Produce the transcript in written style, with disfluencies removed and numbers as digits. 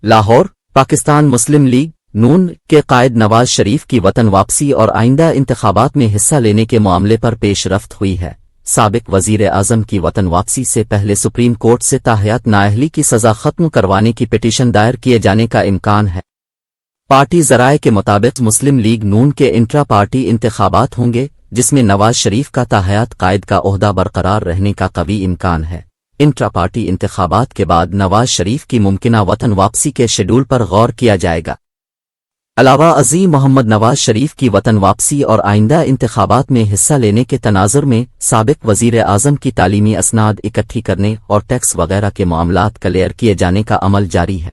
لاہور، پاکستان مسلم league نون کے قائد نواز شریف کی وطن واپسی اور آئندہ انتخابات میں حصہ لینے کے معاملے پر پیش رفت ہوئی ہے۔ سابق وزیر اعظم کی وطن واپسی سے پہلے سپریم کورٹ سے تاحیات نااہلی کی سزا ختم کروانے کی پٹیشن دائر کیے جانے کا امکان ہے۔ پارٹی ذرائع کے مطابق مسلم لیگ نون کے انٹرا پارٹی انتخابات ہوں گے، جس میں نواز شریف کا تاحیات قائد کا عہدہ برقرار رہنے کا قوی امکان ہے۔ انٹرا پارٹی انتخابات کے بعد نواز شریف کی ممکنہ وطن واپسی کے شیڈول پر غور کیا جائے گا۔ علاوہ ازیں محمد نواز شریف کی وطن واپسی اور آئندہ انتخابات میں حصہ لینے کے تناظر میں سابق وزیر اعظم کی تعلیمی اسناد اکٹھی کرنے اور ٹیکس وغیرہ کے معاملات کلیئر کیے جانے کا عمل جاری ہے۔